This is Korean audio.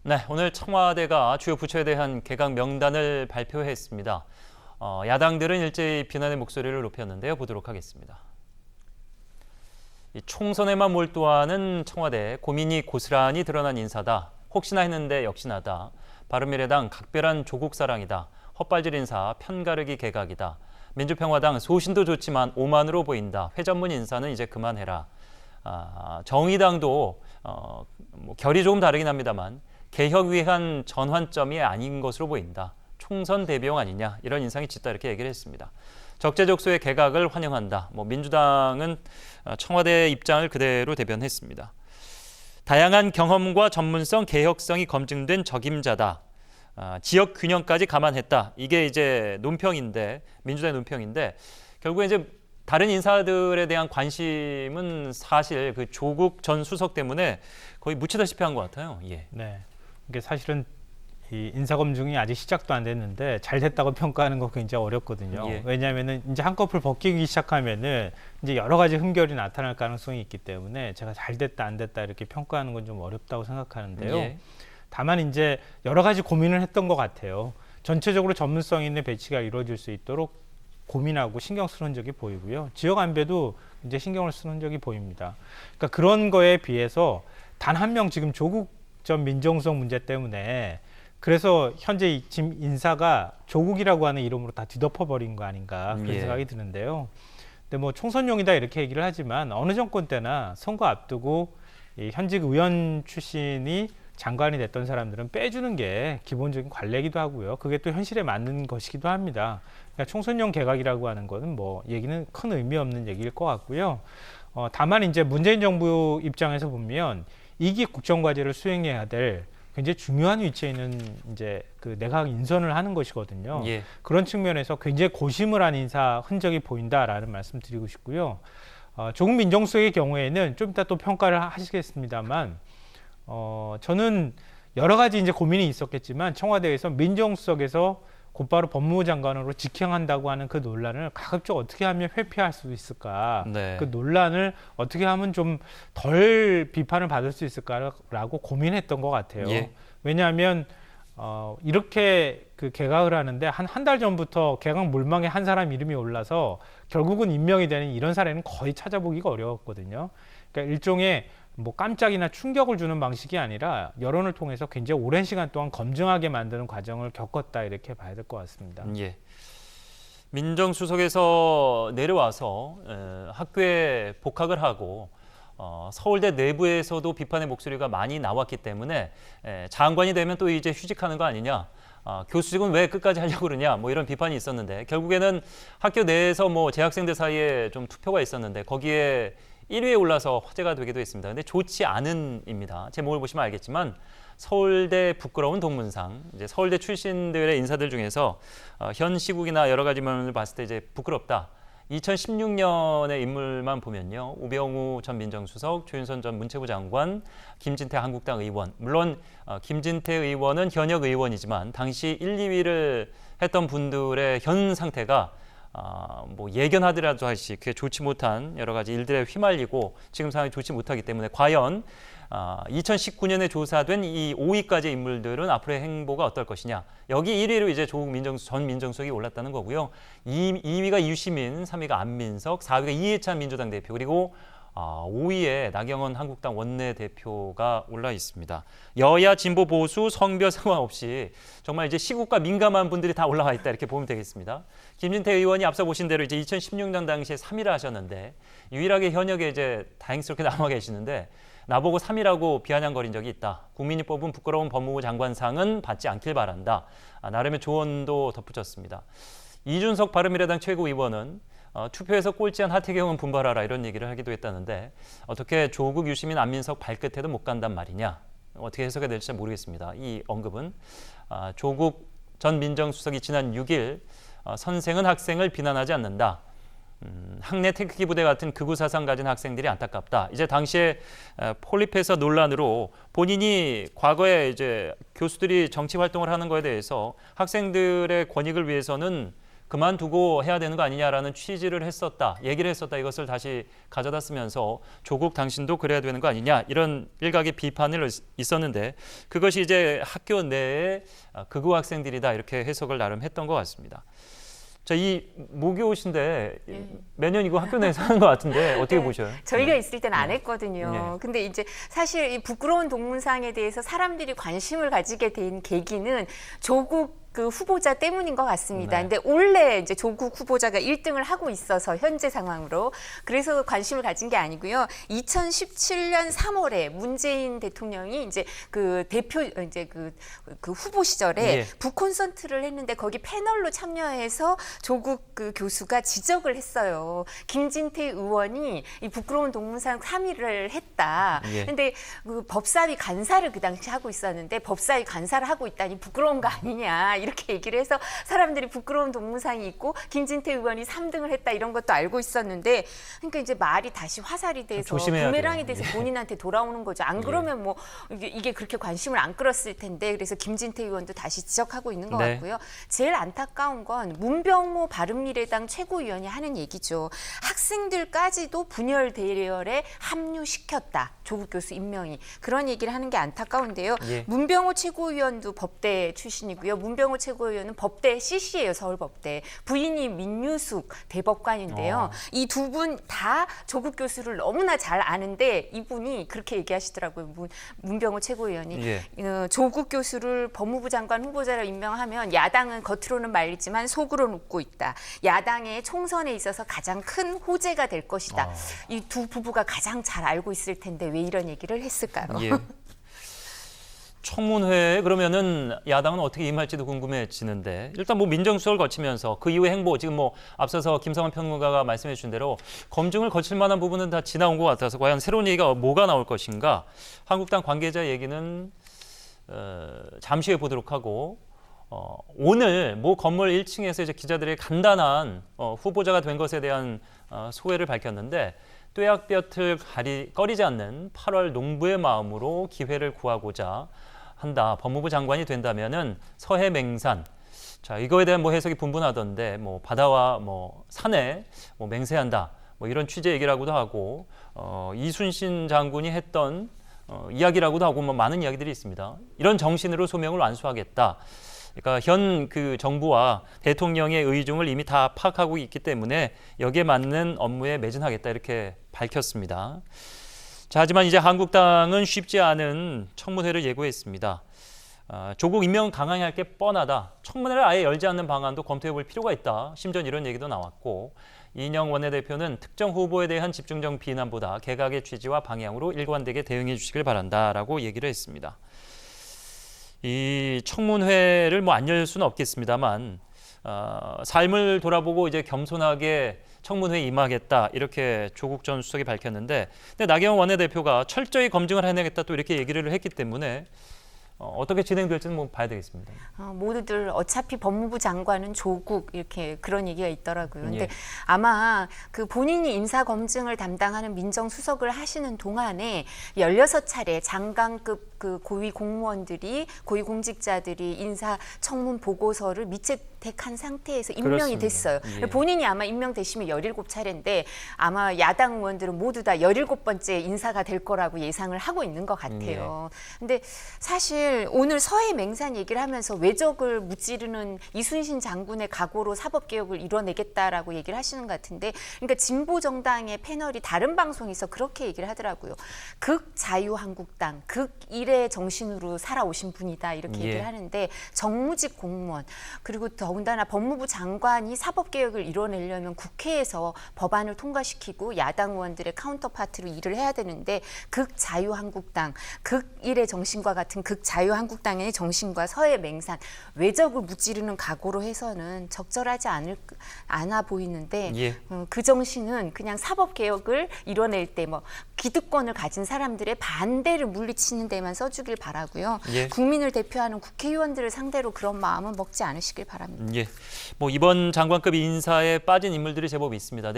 네, 오늘 청와대가 주요 부처에 대한 개각 명단을 발표했습니다. 야당들은 일제히 비난의 목소리를 높였는데요. 보도록 하겠습니다. 이 총선에만 몰두하는 청와대, 고민이 고스란히 드러난 인사다. 혹시나 했는데 역시나다. 바른미래당 각별한 조국 사랑이다. 헛발질 인사, 편가르기 개각이다. 민주평화당 소신도 좋지만 오만으로 보인다. 회전문 인사는 이제 그만해라. 정의당도 결이 조금 다르긴 합니다만 개혁 위한 전환점이 아닌 것으로 보인다. 총선 대비용 아니냐 이런 인상이 짙다 이렇게 얘기를 했습니다. 적재적소의 개각을 환영한다. 민주당은 청와대 입장을 그대로 대변했습니다. 다양한 경험과 전문성, 개혁성이 검증된 적임자다. 지역 균형까지 감안했다. 이게 이제 논평인데 민주당의 논평인데 결국에 이제 다른 인사들에 대한 관심은 사실 그 조국 전 수석 때문에 거의 묻히다시피 한 것 같아요. 예. 네, 이게 사실은 이 인사검증이 아직 시작도 안 됐는데 잘 됐다고 평가하는 거 굉장히 어렵거든요. 예. 왜냐하면은 이제 한꺼풀 벗기기 시작하면은 이제 여러 가지 흠결이 나타날 가능성이 있기 때문에 제가 잘 됐다 안 됐다 이렇게 평가하는 건 좀 어렵다고 생각하는데요. 예. 다만 이제 여러 가지 고민을 했던 것 같아요. 전체적으로 전문성 있는 배치가 이루어질 수 있도록 고민하고 신경 쓰는 흔적이 보이고요. 지역 안배도 이제 신경을 쓰는 흔적이 보입니다. 그러니까 그런 거에 비해서 단 한 명 지금 조국 전 민정수석 문제 때문에 그래서 현재 지금 인사가 조국이라고 하는 이름으로 다 뒤덮어버린 거 아닌가 그런 생각이 드는데요. 근데 총선용이다 이렇게 얘기를 하지만 어느 정권 때나 선거 앞두고 이 현직 의원 출신이 장관이 됐던 사람들은 빼주는 게 기본적인 관례이기도 하고요. 그게 또 현실에 맞는 것이기도 합니다. 그러니까 총선용 개각이라고 하는 거는 얘기는 큰 의미 없는 얘기일 것 같고요. 다만 이제 문재인 정부 입장에서 보면 2기 국정과제를 수행해야 될 굉장히 중요한 위치에 있는 이제 그 내각 인선을 하는 것이거든요. 예. 그런 측면에서 굉장히 고심을 한 인사 흔적이 보인다라는 말씀 드리고 싶고요. 조국 민정수석의 경우에는 좀 이따 또 평가를 하시겠습니다만 저는 여러 가지 이제 고민이 있었겠지만 청와대에서 민정수석에서 곧바로 법무부 장관으로 직행한다고 하는 그 논란을 가급적 어떻게 하면 회피할 수 있을까? 네. 그 논란을 어떻게 하면 좀 덜 비판을 받을 수 있을까라고 고민했던 것 같아요. 예. 왜냐하면 이렇게 그 개각을 하는데 한 달 전부터 개각 물망에 한 사람 이름이 올라서 결국은 임명이 되는 이런 사례는 거의 찾아보기가 어려웠거든요. 그러니까 일종의 깜짝이나 충격을 주는 방식이 아니라 여론을 통해서 굉장히 오랜 시간 동안 검증하게 만드는 과정을 겪었다 이렇게 봐야 될 것 같습니다. 예. 민정수석에서 내려와서 학교에 복학을 하고 서울대 내부에서도 비판의 목소리가 많이 나왔기 때문에 장관이 되면 또 이제 휴직하는 거 아니냐. 교수직은 왜 끝까지 하려고 그러냐. 이런 비판이 있었는데 결국에는 학교 내에서 재학생들 사이에 좀 투표가 있었는데 거기에 1위에 올라서 화제가 되기도 했습니다. 근데 좋지 않은 입니다. 제목을 보시면 알겠지만 서울대 부끄러운 동문상. 이제 서울대 출신들의 인사들 중에서 현 시국이나 여러 가지 면을 봤을 때 이제 부끄럽다. 2016년의 인물만 보면요. 우병우 전 민정수석, 조윤선 전 문체부 장관, 김진태 한국당 의원. 물론 김진태 의원은 현역 의원이지만 당시 1, 2위를 했던 분들의 현 상태가 예견하더라도 하시 그게 좋지 못한 여러 가지 일들에 휘말리고 지금 상황이 좋지 못하기 때문에 과연 2019년에 조사된 이 5위까지 인물들은 앞으로의 행보가 어떨 것이냐. 여기 1위로 이제 조국 전 민정수석이 올랐다는 거고요. 2위가 유시민, 3위가 안민석, 4위가 이해찬 민주당 대표 그리고 5위에 나경원 한국당 원내대표가 올라 있습니다. 여야 진보 보수 성별 상관없이 정말 이제 시국과 민감한 분들이 다 올라와 있다 이렇게 보면 되겠습니다. 김진태 의원이 앞서 보신 대로 이제 2016년 당시에 3위를 하셨는데 유일하게 현역에 이제 다행스럽게 남아 계시는데 나보고 3위라고 비아냥거린 적이 있다. 국민이 뽑은 부끄러운 법무부 장관상은 받지 않길 바란다. 나름의 조언도 덧붙였습니다. 이준석 바른미래당 최고위원은 투표에서 꼴찌한 하태경은 분발하라 이런 얘기를 하기도 했다는데 어떻게 조국, 유시민, 안민석 발끝에도 못 간단 말이냐. 어떻게 해석이 될지 잘 모르겠습니다. 이 언급은 조국 전 민정수석이 지난 6일 선생은 학생을 비난하지 않는다. 학내 태극기 부대 같은 극우 사상 가진 학생들이 안타깝다. 이제 당시에 폴리페사 논란으로 본인이 과거에 이제 교수들이 정치 활동을 하는 거에 대해서 학생들의 권익을 위해서는 그만두고 해야 되는 거 아니냐라는 취지를 했었다, 얘기를 했었다. 이것을 다시 가져다 쓰면서 조국 당신도 그래야 되는 거 아니냐 이런 일각의 비판을 있었는데 그것이 이제 학교 내에 극우 학생들이다 이렇게 해석을 나름 했던 것 같습니다. 자, 이 모교신데 매년 이거 학교 내에서 하는 것 같은데 어떻게 네, 보셔요? 저희가 있을 때는 안 했거든요. 네. 근데 이제 사실 이 부끄러운 동문상에 대해서 사람들이 관심을 가지게 된 계기는 조국 그 후보자 때문인 것 같습니다. 네. 근데 원래 이제 조국 후보자가 1등을 하고 있어서 현재 상황으로 그래서 관심을 가진 게 아니고요. 2017년 3월에 문재인 대통령이 이제 그 대표 이제 그 후보 시절에 예. 북콘서트를 했는데 거기 패널로 참여해서 조국 그 교수가 지적을 했어요. 김진태 의원이 이 부끄러운 동문상 3위를 했다. 예. 근데 그 법사위 간사를 그 당시 하고 있었는데 법사위 간사를 하고 있다니 부끄러운 거 아니냐 이렇게 얘기를 해서 사람들이 부끄러운 동문상이 있고 김진태 의원이 3등을 했다 이런 것도 알고 있었는데 그러니까 이제 말이 다시 화살이 돼서 조심해야 부메랑이 돼요. 돼서 본인한테 돌아오는 거죠. 안 그러면 뭐 이게 그렇게 관심을 안 끌었을 텐데 그래서 김진태 의원도 다시 지적하고 있는 것 네. 같고요. 제일 안타까운 건 문병모 바른미래당 최고위원이 하는 얘기죠. 학생들까지도 분열 대열에 합류시켰다. 조국 교수 임명이. 그런 얘기를 하는 게 안타까운데요. 예. 문병호 최고위원도 법대 출신이고요. 문병호 최고위원은 법대 CC예요. 서울법대. 부인이 민유숙 대법관인데요. 이 두 분 다 조국 교수를 너무나 잘 아는데 이분이 그렇게 얘기하시더라고요. 문병호 최고위원이. 예. 조국 교수를 법무부 장관 후보자로 임명하면 야당은 겉으로는 말리지만 속으로는 웃고 있다. 야당의 총선에 있어서 가장 큰 호재가 될 것이다. 이 두 부부가 가장 잘 알고 있을 텐데 왜 이런 얘기를 했을까요? 예. 청문회에 그러면은 야당은 어떻게 임할지도 궁금해지는데 일단 뭐 민정수석을 거치면서 그 이후의 행보 지금 뭐 앞서서 김성환 평론가가 말씀해 주신 대로 검증을 거칠 만한 부분은 다 지나온 것 같아서 과연 새로운 얘기가 뭐가 나올 것인가 한국당 관계자 얘기는 잠시 후에 보도록 하고 오늘 모 건물 1층에서 이제 기자들의 간단한 후보자가 된 것에 대한 소회를 밝혔는데 뙤약볕을 꺼리지 않는 8월 농부의 마음으로 기회를 구하고자 한다. 법무부 장관이 된다면은 서해 맹산. 자, 이거에 대한 뭐 해석이 분분하던데 뭐 바다와 뭐 산에 뭐 맹세한다. 뭐 이런 취재 얘기라고도 하고 이순신 장군이 했던 이야기라고도 하고 뭐 많은 이야기들이 있습니다. 이런 정신으로 소명을 완수하겠다. 그러니까 현 그 정부와 대통령의 의중을 이미 다 파악하고 있기 때문에 여기에 맞는 업무에 매진하겠다 이렇게 밝혔습니다. 자, 하지만 이제 한국당은 쉽지 않은 청문회를 예고했습니다. 조국 임명 강행할 게 뻔하다. 청문회를 아예 열지 않는 방안도 검토해 볼 필요가 있다. 심지어 이런 얘기도 나왔고 이인영 원내대표는 특정 후보에 대한 집중적 비난보다 개각의 취지와 방향으로 일관되게 대응해 주시길 바란다라고 얘기를 했습니다. 이 청문회를 뭐 안 열 수는 없겠습니다만 삶을 돌아보고 이제 겸손하게 청문회에 임하겠다 이렇게 조국 전 수석이 밝혔는데 근데 나경원 원내대표가 철저히 검증을 해내겠다 또 이렇게 얘기를 했기 때문에 어떻게 진행될지는 뭐 봐야 되겠습니다. 모두들 어차피 법무부 장관은 조국 이렇게 그런 얘기가 있더라고요. 근데 예. 아마 그 본인이 인사 검증을 담당하는 민정수석을 하시는 동안에 16차례 장관급 그 고위 공무원들이 고위 공직자들이 인사 청문 보고서를 미채택한 상태에서 임명이 그렇습니다. 됐어요. 예. 본인이 아마 임명되시면 17차례인데 아마 야당 의원들은 모두 다 17번째 인사가 될 거라고 예상을 하고 있는 것 같아요. 근데 사실 오늘 서해 맹산 얘기를 하면서 외적을 무찌르는 이순신 장군의 각오로 사법개혁을 이뤄내겠다라고 얘기를 하시는 것 같은데 그러니까 진보정당의 패널이 다른 방송에서 그렇게 얘기를 하더라고요. 극자유한국당, 극일의 정신으로 살아오신 분이다 이렇게 예. 얘기를 하는데 정무직 공무원 그리고 더군다나 법무부 장관이 사법개혁을 이뤄내려면 국회에서 법안을 통과시키고 야당 의원들의 카운터파트로 일을 해야 되는데 극자유한국당, 극일의 정신과 같은 극자유한국당의 정신과 서해 맹산, 외적을 무찌르는 각오로 해서는 적절하지 않아 보이는데 예. 그 정신은 그냥 사법개혁을 이뤄낼 때 뭐 기득권을 가진 사람들의 반대를 물리치는 데만 써주길 바라고요. 예. 국민을 대표하는 국회의원들을 상대로 그런 마음은 먹지 않으시길 바랍니다. 예. 뭐 이번 장관급 인사에 빠진 인물들이 제법 있습니다.